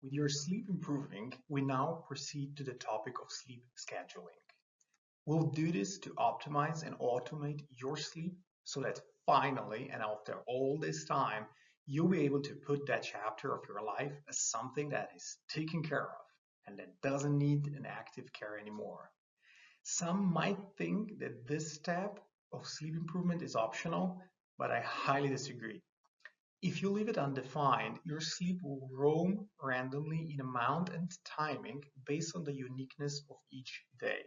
With your sleep improving, we now proceed to the topic of sleep scheduling. We'll do this to optimize and automate your sleep so that finally, and after all this time, you'll be able to put that chapter of your life as something that is taken care of and that doesn't need an active care anymore. Some might think that this step of sleep improvement is optional, but I highly disagree. If you leave it undefined, your sleep will roam randomly in amount and timing based on the uniqueness of each day.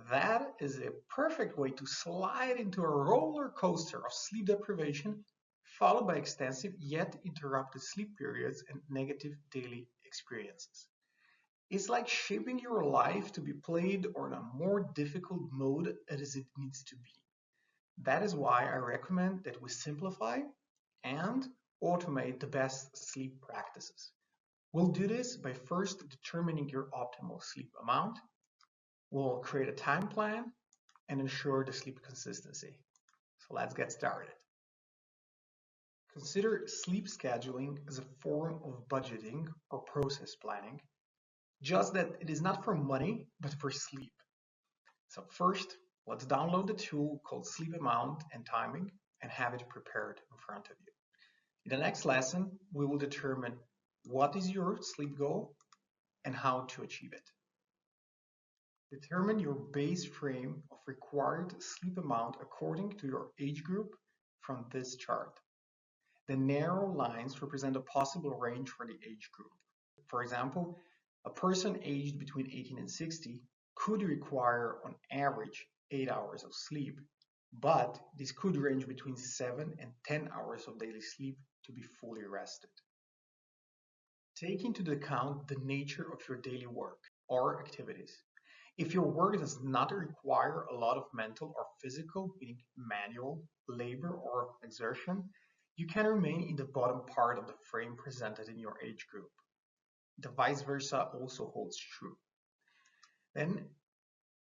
That is a perfect way to slide into a roller coaster of sleep deprivation, followed by extensive yet interrupted sleep periods and negative daily experiences. It's like shaping your life to be played on a more difficult mode as it needs to be. That is why I recommend that we simplify and automate the best sleep practices. We'll do this by first determining your optimal sleep amount. We'll create a time plan and ensure the sleep consistency. So let's get started. Consider sleep scheduling as a form of budgeting or process planning, just that it is not for money, but for sleep. So first, let's download the tool called Sleep Amount and Timing and have it prepared in front of you. In the next lesson, we will determine what is your sleep goal and how to achieve it. Determine your base frame of required sleep amount according to your age group from this chart. The narrow lines represent a possible range for the age group. For example, a person aged between 18 and 60 could require on average 8 hours of sleep, but this could range between 7 and 10 hours of daily sleep to be fully rested. Take into account the nature of your daily work or activities. If your work does not require a lot of mental or physical, meaning manual, labor or exertion, you can remain in the bottom part of the frame presented in your age group. The vice versa also holds true. Then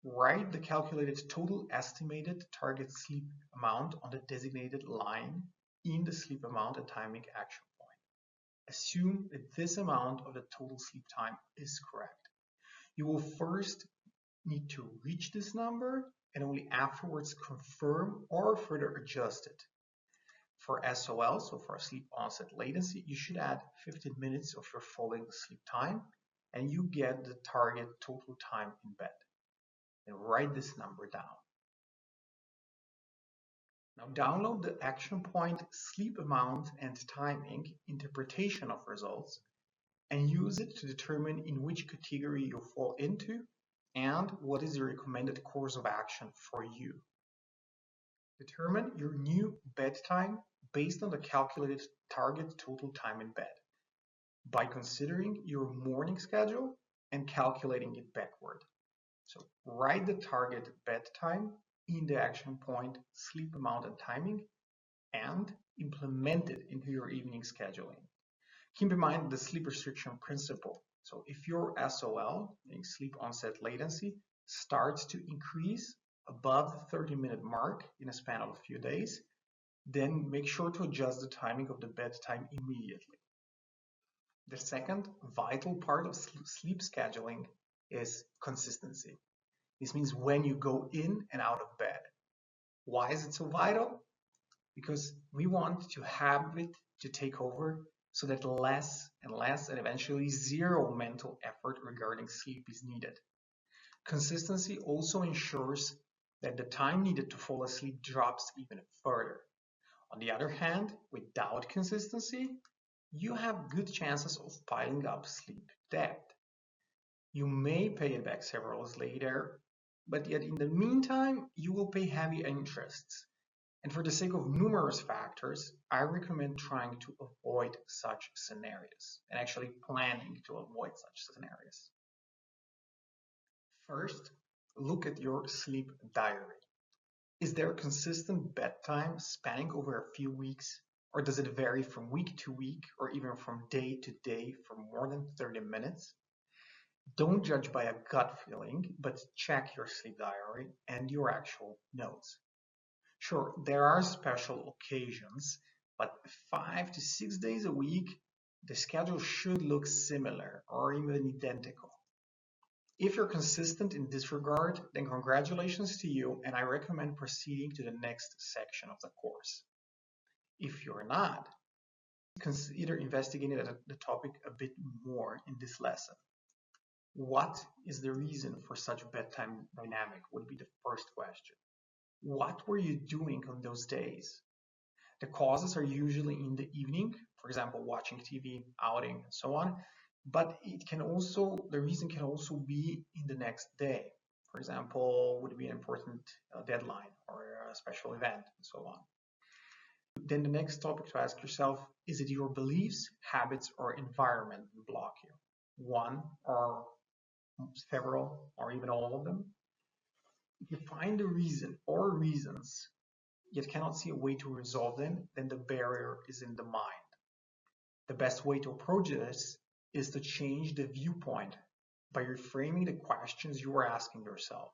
write the calculated total estimated target sleep amount on the designated line in the sleep amount and timing action point. Assume that this amount of the total sleep time is correct. You will first need to reach this number and only afterwards confirm or further adjust it. For SOL, so for sleep onset latency, you should add 15 minutes of your falling asleep time and you get the target total time in bed. And write this number down. Now download the action point sleep amount and timing interpretation of results and use it to determine in which category you fall into and what is the recommended course of action for you. Determine your new bedtime based on the calculated target total time in bed by considering your morning schedule and calculating it backward. So write the target bedtime in the action point sleep amount and timing and implement it into your evening scheduling. Keep in mind the sleep restriction principle. So if your SOL, meaning sleep onset latency, starts to increase above the 30-minute mark in a span of a few days, then make sure to adjust the timing of the bedtime immediately. The second vital part of sleep scheduling is consistency. This means when you go in and out of bed. Why is it so vital? Because we want to have it to take over so that less and less and eventually zero mental effort regarding sleep is needed. Consistency also ensures that the time needed to fall asleep drops even further. On the other hand, without consistency, you have good chances of piling up sleep debt. You may pay it back several years later, but yet in the meantime, you will pay heavy interests. And for the sake of numerous factors, I recommend trying to avoid such scenarios and actually planning to avoid such scenarios. First, look at your sleep diary. Is there a consistent bedtime spanning over a few weeks, or does it vary from week to week or even from day to day for more than 30 minutes? Don't judge by a gut feeling, but check your sleep diary and your actual notes. Sure, there are special occasions, but 5 to 6 days a week the schedule should look similar or even identical. If you're consistent in this regard, then congratulations to you, and I recommend proceeding to the next section of the course. If you're not, consider investigating the topic a bit more in this lesson. What is the reason for such bedtime dynamic would be the first question. What were you doing on those days? The causes are usually in the evening, for example, watching TV, outing, and so on. But the reason can also be in the next day. For example, would be an important deadline or a special event, and so on. Then the next topic to ask yourself, is it your beliefs, habits, or environment that block you? One or several or even all of them? If you find a reason or reasons yet cannot see a way to resolve them, then the barrier is in the mind. The best way to approach this is to change the viewpoint by reframing the questions you are asking yourself.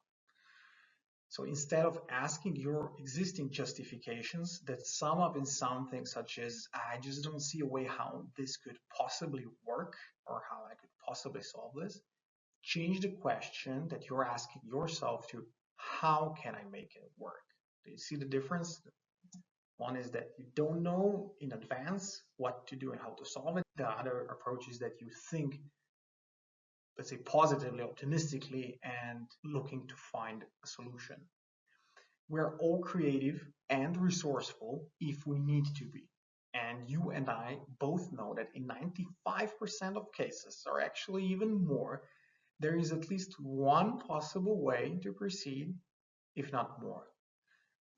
So instead of asking your existing justifications that sum up in something such as, I just don't see a way how this could possibly work or how I could possibly solve this, change the question that you're asking yourself to, how can I make it work? Do you see the difference? One is that you don't know in advance what to do and how to solve it. The other approach is that you think, let's say, positively, optimistically, and looking to find a solution. We're all creative and resourceful if we need to be. And you and I both know that in 95% of cases, or actually even more, there is at least one possible way to proceed, if not more.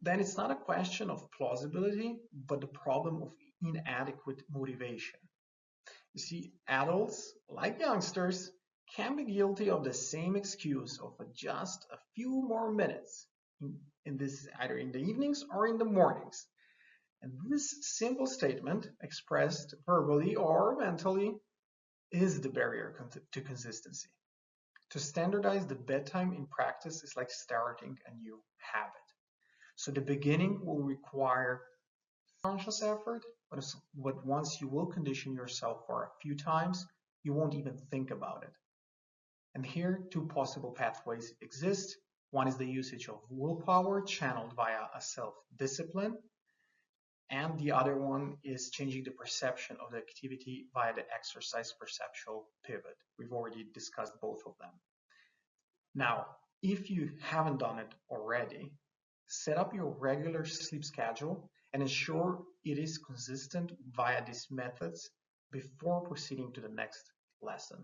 Then it's not a question of plausibility, but the problem of inadequate motivation. You see, adults, like youngsters, can be guilty of the same excuse of just a few more minutes, in this either in the evenings or in the mornings. And this simple statement, expressed verbally or mentally, is the barrier to consistency. To standardize the bedtime in practice is like starting a new habit. So the beginning will require conscious effort, but once you will condition yourself for a few times, you won't even think about it. And here, two possible pathways exist. One is the usage of willpower channeled via a self-discipline, and the other one is changing the perception of the activity via the exercise perceptual pivot. We've already discussed both of them. Now, if you haven't done it already, set up your regular sleep schedule and ensure it is consistent via these methods before proceeding to the next lesson.